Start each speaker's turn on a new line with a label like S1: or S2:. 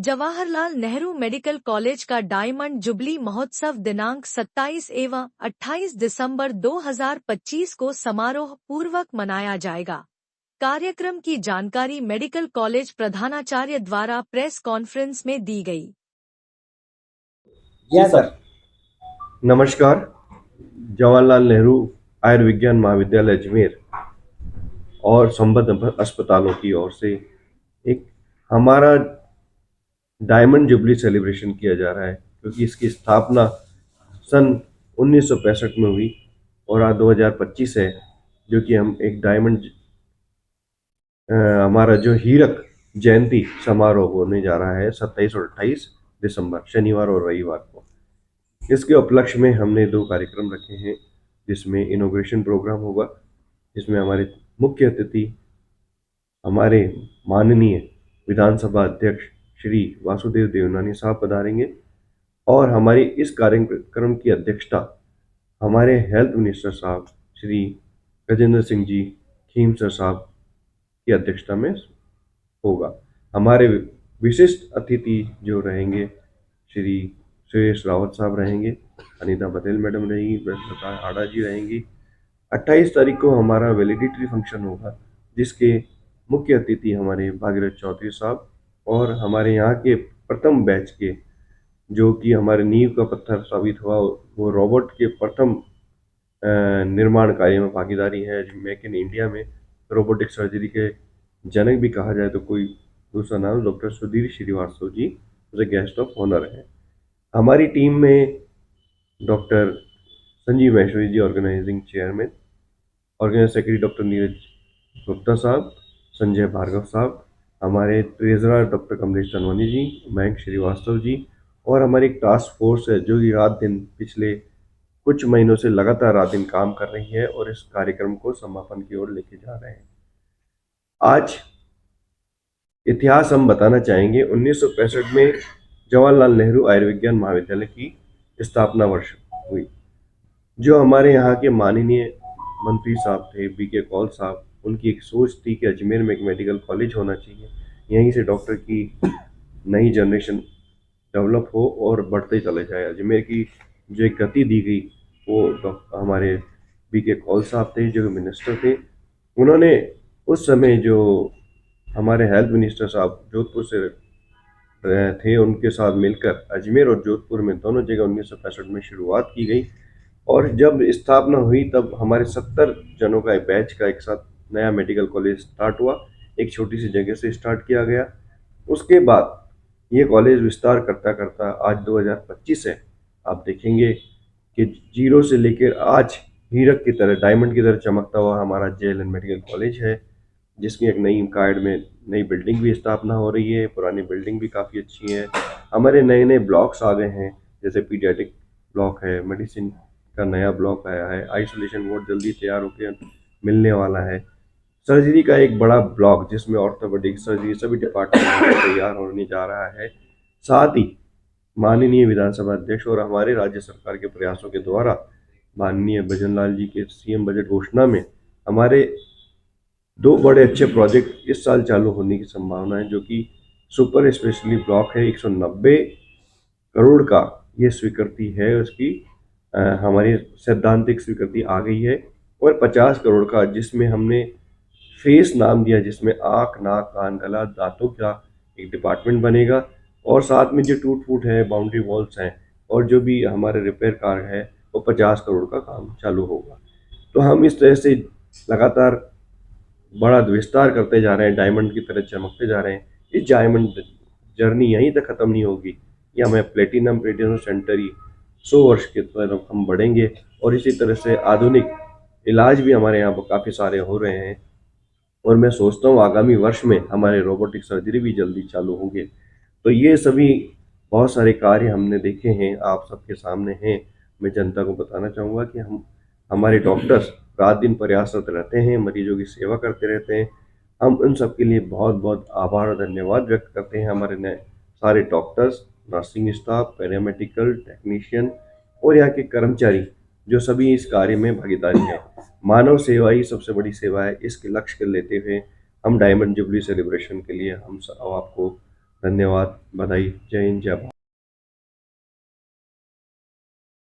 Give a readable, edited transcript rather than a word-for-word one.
S1: Jawaharlal Nehru medical college का diamond jubilee महोत्सव दिनांक 27 एवं 28 दिसंबर 2025 को समारोह पूर्वक मनाया जाएगा। कार्यक्रम की जानकारी मेडिकल कॉलेज प्रधानाचार्य द्वारा प्रेस कॉन्फ्रेंस में दी गई।
S2: जी सर,
S3: नमस्कार। जवाहरलाल नेहरू आयुर्विज्ञान महाविद्यालय अजमेर और संबद्ध अस्पतालों की ओर से एक हमारा डायमंड जुबली सेलिब्रेशन किया जा रहा है, क्योंकि इसकी स्थापना सन 1965 में हुई और आज 2025 है, जो कि हम एक डायमंड हमारा जो हीरक जयंती समारोह होने जा रहा है 27 और 28 दिसंबर शनिवार और रविवार को। इसके उपलक्ष्य में हमने 2 कार्यक्रम रखे हैं, जिसमें इनॉग्रेशन प्रोग्राम होगा, जिसमें हमारे मुख्य अतिथि हमारे माननीय विधानसभा अध्यक्ष श्री वासुदेव देवनानी साहब पधारेंगे और हमारी इस कार्यक्रम की अध्यक्षता हमारे हेल्थ मिनिस्टर साहब श्री गजेंद्र सिंह जी खीमसर साहब की अध्यक्षता में होगा। हमारे विशिष्ट अतिथि जो रहेंगे श्री सुरेश रावत साहब रहेंगे, अनीता पटेल मैडम रहेंगी, प्रकाश आड़ा जी रहेंगी। 28 तारीख को हमारा वैलिडिटी फंक्शन होगा, जिसके मुख्य अतिथि हमारे भागीरथ चौधरी साहब और हमारे यहाँ के प्रथम बैच के, जो कि हमारे नींव का पत्थर साबित हुआ, वो रोबोट के प्रथम निर्माण कार्य में भागीदारी है। मेक इन इंडिया में रोबोटिक सर्जरी के जनक भी कहा जाए तो कोई दूसरा नाम doctor Sudhir Srivastava ji as guest of honour है। हमारी टीम में doctor Sanjeev Maheshwari ji organising chairman, organise secretary doctor Neeraj Gupta sahab, Sanjay Bhargava sahab, हमारे ट्रेजरर डॉक्टर कमलेश तनवानी जी, मयंक श्रीवास्तव जी, और हमारी एक टास्क फोर्स है जो कि रात दिन पिछले कुछ महीनों से लगातार रात दिन काम कर रही है और इस कार्यक्रम को समापन की ओर लेके जा रहे हैं। आज इतिहास हम बताना चाहेंगे। 1965 में जवाहरलाल नेहरू आयुर्विज्ञान महाविद्यालय की स्थापना वर्ष हुई। जो हमारे यहाँ के माननीय मंत्री साहब थे बीके कौल साहब, उनकी एक सोच थी कि अजमेर में एक मेडिकल कॉलेज होना चाहिए, यहीं से डॉक्टर की नई जनरेशन डेवलप हो और बढ़ते चले जाए। अजमेर की जो एक गति दी गई वो हमारे बीके कौल साहब थे जो मिनिस्टर थे। उन्होंने उस समय जो हमारे हेल्थ मिनिस्टर साहब जोधपुर से थे, उनके साथ मिलकर अजमेर और जोधपुर में दोनों जगह 1965 में शुरुआत की गई और जब स्थापना हुई तब हमारे 70 जनों का बैच का एक साथ नया मेडिकल कॉलेज स्टार्ट हुआ। एक छोटी सी जगह से स्टार्ट किया गया। उसके बाद ये कॉलेज विस्तार करता करता आज 2025 है। आप देखेंगे कि जीरो से लेकर आज हीरक की तरह, डायमंड की तरह चमकता हुआ हमारा जेएलएन मेडिकल कॉलेज है, जिसकी एक नई कायड़ में नई बिल्डिंग भी स्थापना हो रही है। पुरानी बिल्डिंग भी काफ़ी अच्छी है। हमारे नए नए ब्लॉक्स आ गए हैं, जैसे पीडियाट्रिक ब्लॉक है, मेडिसिन का नया ब्लॉक आया है, आइसोलेशन वार्ड जल्दी तैयार होकर मिलने वाला है, सर्जरी का एक बड़ा ब्लॉक जिसमें ऑर्थोपेडिक सर्जरी सभी डिपार्टमेंट तैयार होने जा रहा है। साथ ही माननीय विधानसभा अध्यक्ष और हमारे राज्य सरकार के प्रयासों के द्वारा माननीय भजनलाल जी के सीएम बजट घोषणा में हमारे 2 बड़े अच्छे प्रोजेक्ट इस साल चालू होने की संभावना है, जो कि सुपर स्पेशली ब्लॉक है। 190 करोड़ का ये स्वीकृति है, उसकी हमारी सैद्धांतिक स्वीकृति आ गई है, और 50 करोड़ का जिसमें हमने फेस नाम दिया, जिसमें आँख, नाक, कान, गला, दांतों का एक डिपार्टमेंट बनेगा, और साथ में जो टूट फूट है, बाउंड्री वॉल्स हैं, और जो भी हमारे रिपेयर कार्य है, वो 50 करोड़ का काम चालू होगा। तो हम इस तरह से लगातार बड़ा विस्तार करते जा रहे हैं, डायमंड की तरह चमकते जा रहे हैं। इस डायमंड जर्नी यहीं तक ख़त्म नहीं होगी, ये हमें प्लेटिनम सेंचुरी 100 वर्ष की तरफ हम बढ़ेंगे, और इसी तरह से आधुनिक इलाज भी हमारे यहाँ पर काफ़ी सारे हो रहे हैं, और मैं सोचता हूँ आगामी वर्ष में हमारे रोबोटिक सर्जरी भी जल्दी चालू होंगे। तो ये सभी बहुत सारे कार्य हमने देखे हैं, आप सबके सामने हैं। मैं जनता को बताना चाहूँगा कि हमारे डॉक्टर्स रात दिन प्रयासरत रहते हैं, मरीजों की सेवा करते रहते हैं। हम उन सब के लिए बहुत बहुत आभार और धन्यवाद व्यक्त करते हैं। हमारे नए सारे doctors, nursing staff, paramedical technician और यहाँ के कर्मचारी जो सभी इस कार्य में भागीदारी है। मानव सेवा ही सबसे बड़ी सेवा है। इसके लक्ष्य को लेते हुए हम डायमंड जुबली सेलिब्रेशन के लिए हम सब आपको धन्यवाद, बधाई, जय हिंद, जय भारत।